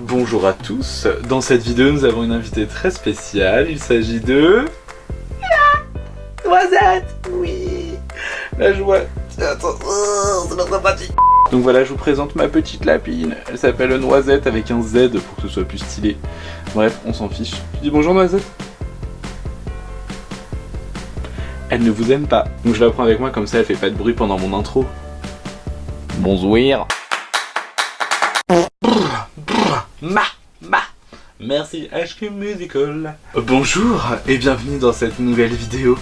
Bonjour à tous, dans cette vidéo nous avons une invitée très spéciale, il s'agit de... Noisette. Oui. La joie. Attends, c'est pas sympathique. Donc voilà, je vous présente ma petite lapine, elle s'appelle Noisette avec un Z pour que ce soit plus stylé. Bref, on s'en fiche. Je dis bonjour Noisette. Elle ne vous aime pas, donc je la prends avec moi comme ça elle fait pas de bruit pendant mon intro. Bonjour. Merci HQ Musical. Bonjour et bienvenue dans cette nouvelle vidéo.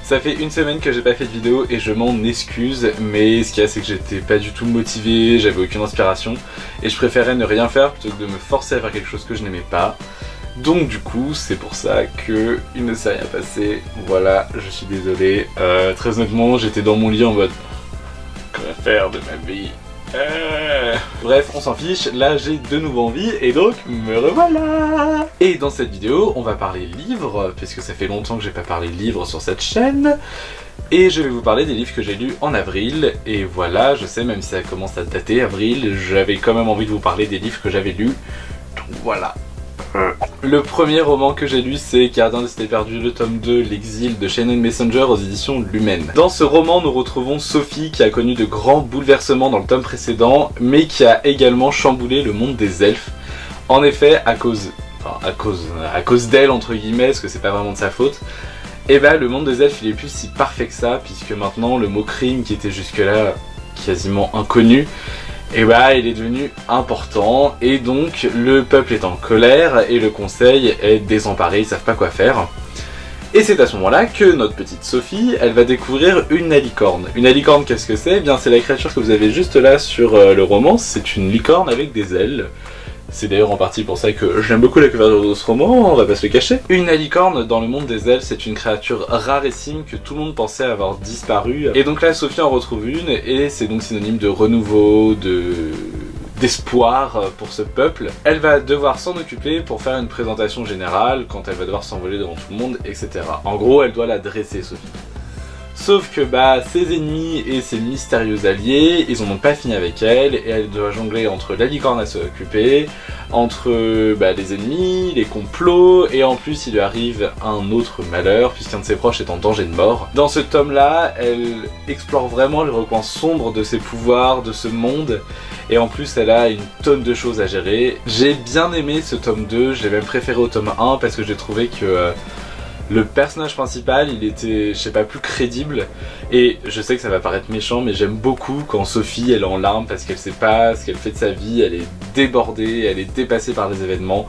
Ça fait une semaine que j'ai pas fait de vidéo et je m'en excuse, mais ce qu'il y a c'est que j'étais pas du tout motivé, j'avais aucune inspiration et je préférais ne rien faire plutôt que de me forcer à faire quelque chose que je n'aimais pas. Donc du coup c'est pour ça que il ne s'est rien passé, voilà, je suis désolé. Très honnêtement j'étais dans mon lit en mode que faire de ma vie. Bref, on s'en fiche, là j'ai de nouveau envie et donc me revoilà. Et dans cette vidéo, on va parler livres, puisque ça fait longtemps que j'ai pas parlé livres sur cette chaîne. Et je vais vous parler des livres que j'ai lus en avril. Et voilà, je sais, même si ça commence à dater, avril, j'avais quand même envie de vous parler des livres que j'avais lus. Donc voilà. Le premier roman que j'ai lu c'est Gardien des Cités Perdues, le tome 2, L'exil de Shannon Messenger aux éditions Lumen. Dans ce roman nous retrouvons Sophie qui a connu de grands bouleversements dans le tome précédent mais qui a également chamboulé le monde des elfes. En effet, à cause d'elle entre guillemets, parce que c'est pas vraiment de sa faute, et bah le monde des elfes il est plus si parfait que ça, puisque maintenant le mot crime qui était jusque là quasiment inconnu, et bah il est devenu important et donc le peuple est en colère et le conseil est désemparé, ils savent pas quoi faire. Et c'est à ce moment-là que notre petite Sophie, elle va découvrir une alicorne. Une alicorne, qu'est-ce que c'est? Eh bien c'est la créature que vous avez juste là sur le roman, c'est une licorne avec des ailes. C'est d'ailleurs en partie pour ça que j'aime beaucoup la couverture de ce roman, on va pas se le cacher. Une alicorne dans le monde des elfes, c'est une créature rarissime que tout le monde pensait avoir disparu. Et donc là, Sophie en retrouve une, et c'est donc synonyme de renouveau, d'espoir pour ce peuple. Elle va devoir s'en occuper pour faire une présentation générale, quand elle va devoir s'envoler devant tout le monde, etc. En gros, elle doit la dresser, Sophie. Sauf que ses ennemis et ses mystérieux alliés, ils en ont pas fini avec elle, et elle doit jongler entre la licorne à s'occuper, entre les ennemis, les complots, et en plus il lui arrive un autre malheur, puisqu'un de ses proches est en danger de mort. Dans ce tome-là, elle explore vraiment les recoins sombres de ses pouvoirs, de ce monde, et en plus elle a une tonne de choses à gérer. J'ai bien aimé ce tome 2, je l'ai même préféré au tome 1, parce que j'ai trouvé que... le personnage principal, il était, je sais pas, plus crédible. Et je sais que ça va paraître méchant, mais j'aime beaucoup quand Sophie, elle est en larmes parce qu'elle sait pas ce qu'elle fait de sa vie, elle est débordée, elle est dépassée par les événements.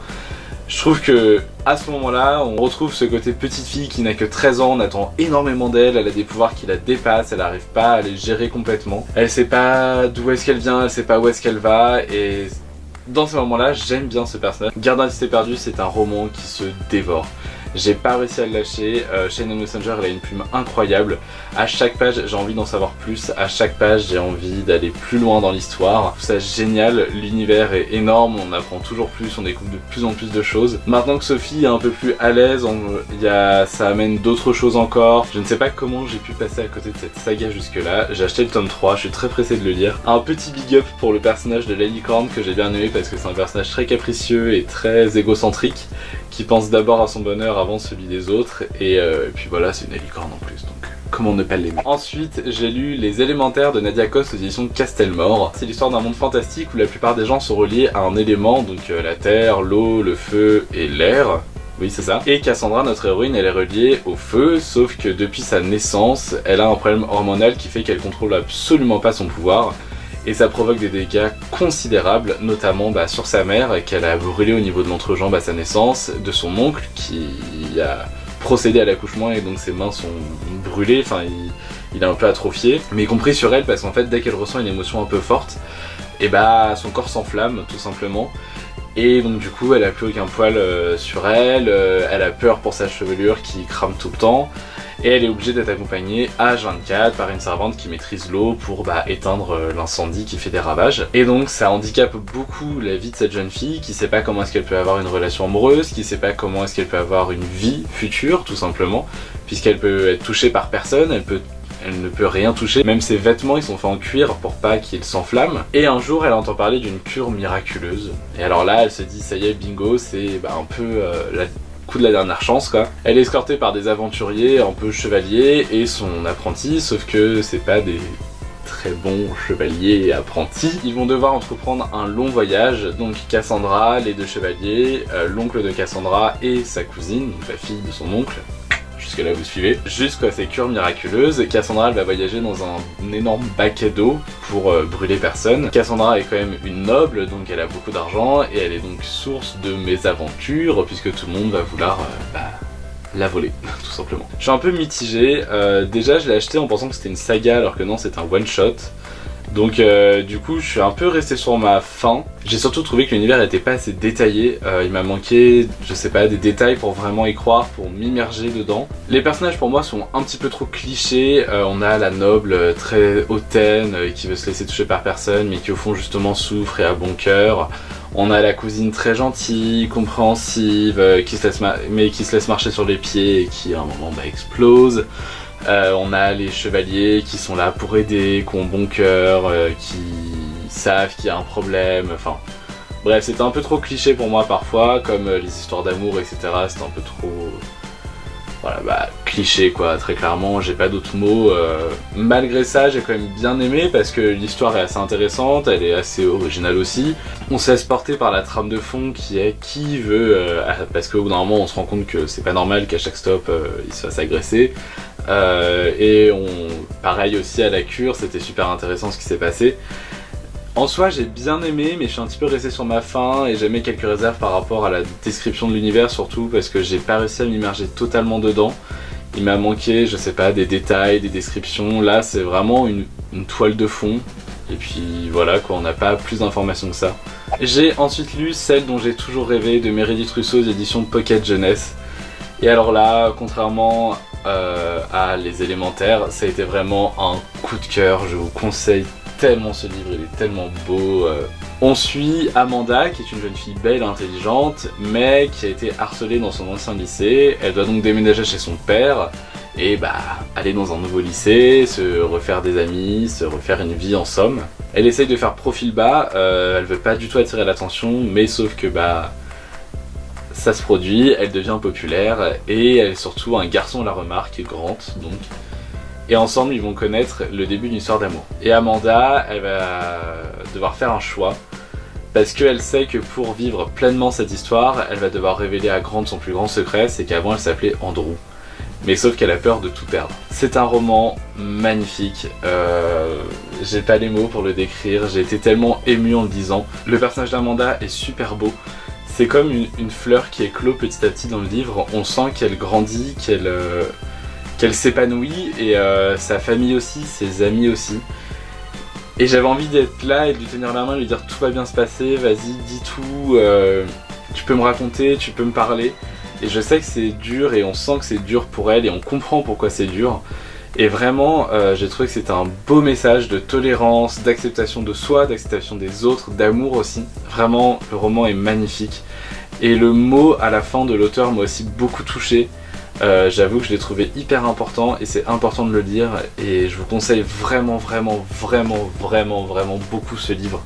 Je trouve que à ce moment-là, on retrouve ce côté petite fille qui n'a que 13 ans, on attend énormément d'elle, elle a des pouvoirs qui la dépassent, elle n'arrive pas à les gérer complètement. Elle sait pas d'où est-ce qu'elle vient, elle sait pas où est-ce qu'elle va, et dans ces moments-là, j'aime bien ce personnage. Gardien des Cités Perdues, c'est un roman qui se dévore. J'ai pas réussi à le lâcher, Shannon Messenger elle a une plume incroyable, à chaque page j'ai envie d'en savoir plus, à chaque page j'ai envie d'aller plus loin dans l'histoire, tout ça génial, l'univers est énorme, on apprend toujours plus, on découvre de plus en plus de choses. Maintenant que Sophie est un peu plus à l'aise, ça amène d'autres choses encore, je ne sais pas comment j'ai pu passer à côté de cette saga jusque là, j'ai acheté le tome 3, je suis très pressé de le lire. Un petit big up pour le personnage de la licorne que j'ai bien aimé parce que c'est un personnage très capricieux et très égocentrique, qui pense d'abord à son bonheur avant celui des autres, et puis voilà, c'est une licorne en plus, donc comment ne pas l'aimer. Ensuite, j'ai lu Les Élémentaires de Nadia Coste aux éditions Castelmore. C'est l'histoire d'un monde fantastique où la plupart des gens sont reliés à un élément, donc la terre, l'eau, le feu et l'air. Oui, c'est ça. Et Cassandra, notre héroïne, elle est reliée au feu, sauf que depuis sa naissance, elle a un problème hormonal qui fait qu'elle contrôle absolument pas son pouvoir. Et ça provoque des dégâts considérables, notamment sur sa mère, qu'elle a brûlé au niveau de l'entrejambe à sa naissance, de son oncle qui a procédé à l'accouchement et donc ses mains sont brûlées, enfin il est un peu atrophié, mais y compris sur elle parce qu'en fait dès qu'elle ressent une émotion un peu forte, et son corps s'enflamme tout simplement. Et donc du coup elle a plus aucun poil sur elle, elle a peur pour sa chevelure qui crame tout le temps. Et elle est obligée d'être accompagnée H24 par une servante qui maîtrise l'eau pour éteindre l'incendie qui fait des ravages. Et donc ça handicape beaucoup la vie de cette jeune fille qui sait pas comment est-ce qu'elle peut avoir une relation amoureuse, qui sait pas comment est-ce qu'elle peut avoir une vie future tout simplement, puisqu'elle peut être touchée par personne, elle peut elle ne peut rien toucher, même ses vêtements ils sont faits en cuir pour pas qu'ils s'enflamment. Et un jour elle entend parler d'une cure miraculeuse, et alors là elle se dit ça y est bingo, c'est un peu la coup de la dernière chance quoi. Elle est escortée par des aventuriers un peu chevaliers et son apprenti, sauf que c'est pas des très bons chevaliers et apprentis. Ils vont devoir entreprendre un long voyage, donc Cassandra, les deux chevaliers, l'oncle de Cassandra et sa cousine, donc la fille de son oncle. Jusque là vous suivez. Jusqu'à ces cures miraculeuses, Cassandra elle va voyager dans un énorme bac à dos pour brûler personne. Cassandra est quand même une noble, donc elle a beaucoup d'argent et elle est donc source de mésaventures puisque tout le monde va vouloir la voler, tout simplement. Je suis un peu mitigé, déjà je l'ai acheté en pensant que c'était une saga alors que non c'est un one shot. Donc du coup je suis un peu resté sur ma faim. J'ai surtout trouvé que l'univers n'était pas assez détaillé, il m'a manqué, je sais pas, des détails pour vraiment y croire, pour m'immerger dedans. Les personnages pour moi sont un petit peu trop clichés, on a la noble très hautaine qui veut se laisser toucher par personne mais qui au fond justement souffre et a bon cœur. On a la cousine très gentille, compréhensive, qui se laisse marcher sur les pieds et qui à un moment explose. On a les chevaliers qui sont là pour aider, qui ont bon cœur, qui savent qu'il y a un problème, enfin... Bref, c'était un peu trop cliché pour moi parfois, comme les histoires d'amour, etc. C'était un peu trop... Voilà, cliché quoi, très clairement, j'ai pas d'autres mots. Malgré ça, j'ai quand même bien aimé parce que l'histoire est assez intéressante, elle est assez originale aussi. On se laisse porter par la trame de fond qui est qui veut, parce qu'au bout d'un moment on se rend compte que c'est pas normal qu'à chaque stop il se fasse agresser. Et pareil aussi à la cure, c'était super intéressant ce qui s'est passé. En soi j'ai bien aimé, mais je suis un petit peu resté sur ma faim et j'ai mis quelques réserves par rapport à la description de l'univers, surtout parce que j'ai pas réussi à m'immerger totalement dedans. Il m'a manqué, je sais pas, des détails, des descriptions. Là c'est vraiment une toile de fond. Et puis voilà quoi, on n'a pas plus d'informations que ça. J'ai ensuite lu celle dont j'ai toujours rêvé de Meredith Russo aux éditions Pocket Jeunesse. Et alors là, contrairement à Les Élémentaires, ça a été vraiment un coup de cœur, je vous conseille tellement ce livre, il est tellement beau. On suit Amanda, qui est une jeune fille belle et intelligente, mais qui a été harcelée dans son ancien lycée. Elle doit donc déménager chez son père, et aller dans un nouveau lycée, se refaire des amis, se refaire une vie en somme. Elle essaye de faire profil bas, elle veut pas du tout attirer l'attention, mais sauf que ça se produit, elle devient populaire, et elle est surtout un garçon la remarque, Grant donc. Et ensemble ils vont connaître le début d'une histoire d'amour. Et Amanda, elle va devoir faire un choix, parce qu'elle sait que pour vivre pleinement cette histoire, elle va devoir révéler à Grant son plus grand secret, c'est qu'avant elle s'appelait Andrew. Mais sauf qu'elle a peur de tout perdre. C'est un roman magnifique, j'ai pas les mots pour le décrire, j'ai été tellement ému en le lisant. Le personnage d'Amanda est super beau. C'est comme une fleur qui éclot petit à petit dans le livre, on sent qu'elle grandit, qu'elle s'épanouit, et sa famille aussi, ses amis aussi. Et j'avais envie d'être là et de lui tenir la main, de lui dire tout va bien se passer, vas-y, dis tout, tu peux me raconter, tu peux me parler. Et je sais que c'est dur et on sent que c'est dur pour elle et on comprend pourquoi c'est dur. Et vraiment, j'ai trouvé que c'était un beau message de tolérance, d'acceptation de soi, d'acceptation des autres, d'amour aussi. Vraiment, le roman est magnifique. Et le mot à la fin de l'auteur m'a aussi beaucoup touché. J'avoue que je l'ai trouvé hyper important et c'est important de le lire. Et je vous conseille vraiment beaucoup ce livre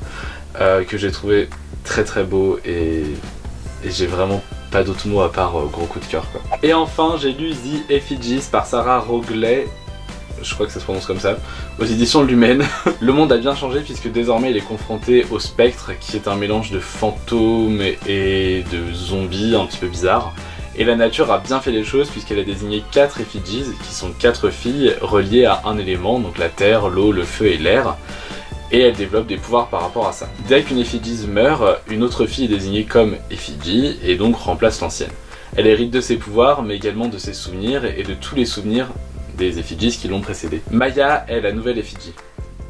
que j'ai trouvé très très beau et j'ai vraiment pas d'autres mots à part gros coup de cœur quoi. Et enfin j'ai lu The Effigies par Sarah Rogley, je crois que ça se prononce comme ça, aux éditions Lumen. Le monde a bien changé puisque désormais il est confronté au spectre qui est un mélange de fantômes et de zombies un petit peu bizarre. Et la nature a bien fait les choses puisqu'elle a désigné 4 effigies qui sont 4 filles reliées à un élément, donc la terre, l'eau, le feu et l'air. Et elle développe des pouvoirs par rapport à ça. Dès qu'une effigie meurt, une autre fille est désignée comme effigie et donc remplace l'ancienne. Elle hérite de ses pouvoirs mais également de ses souvenirs et de tous les souvenirs des effigies qui l'ont précédée. Maya est la nouvelle effigie.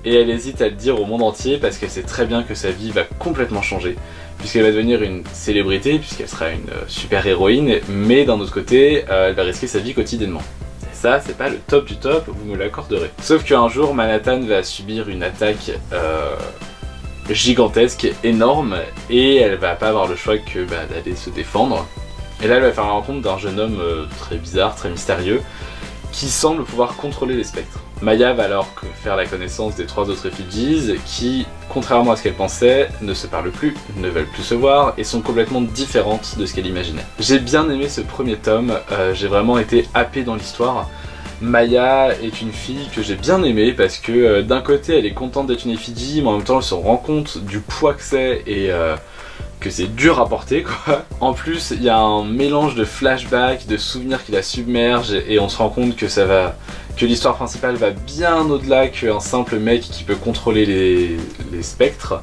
Et elle hésite à le dire au monde entier parce qu'elle sait très bien que sa vie va complètement changer. Puisqu'elle va devenir une célébrité, puisqu'elle sera une super héroïne, mais d'un autre côté, elle va risquer sa vie quotidiennement. Et ça, c'est pas le top du top, vous me l'accorderez. Sauf qu'un jour, Manhattan va subir une attaque gigantesque, énorme, et elle va pas avoir le choix que d'aller se défendre. Et là, elle va faire la rencontre d'un jeune homme très bizarre, très mystérieux, qui semble pouvoir contrôler les spectres. Maya va alors faire la connaissance des 3 autres réfugiés qui, contrairement à ce qu'elle pensait, ne se parlent plus, ne veulent plus se voir et sont complètement différentes de ce qu'elle imaginait. J'ai bien aimé ce premier tome, j'ai vraiment été happé dans l'histoire. Maya est une fille que j'ai bien aimée parce que d'un côté elle est contente d'être une effigie, mais en même temps elle se rend compte du poids que c'est et que c'est dur à porter quoi. En plus il y a un mélange de flashbacks, de souvenirs qui la submergent et on se rend compte que que l'histoire principale va bien au-delà qu'un simple mec qui peut contrôler les spectres.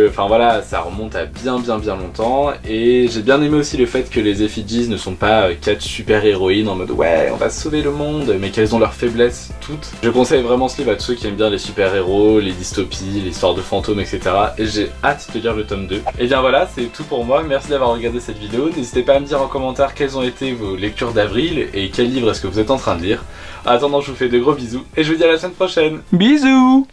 Enfin voilà, ça remonte à bien longtemps et j'ai bien aimé aussi le fait que les effigies ne sont pas 4 super héroïnes en mode ouais on va sauver le monde mais qu'elles ont leurs faiblesses toutes. Je conseille vraiment ce livre à tous ceux qui aiment bien les super héros, les dystopies, les histoires de fantômes etc. Et j'ai hâte de lire le tome 2. Et bien voilà, c'est tout pour moi, merci d'avoir regardé cette vidéo, n'hésitez pas à me dire en commentaire quelles ont été vos lectures d'avril et quel livre est-ce que vous êtes en train de lire. En attendant je vous fais de gros bisous et je vous dis à la semaine prochaine. Bisous.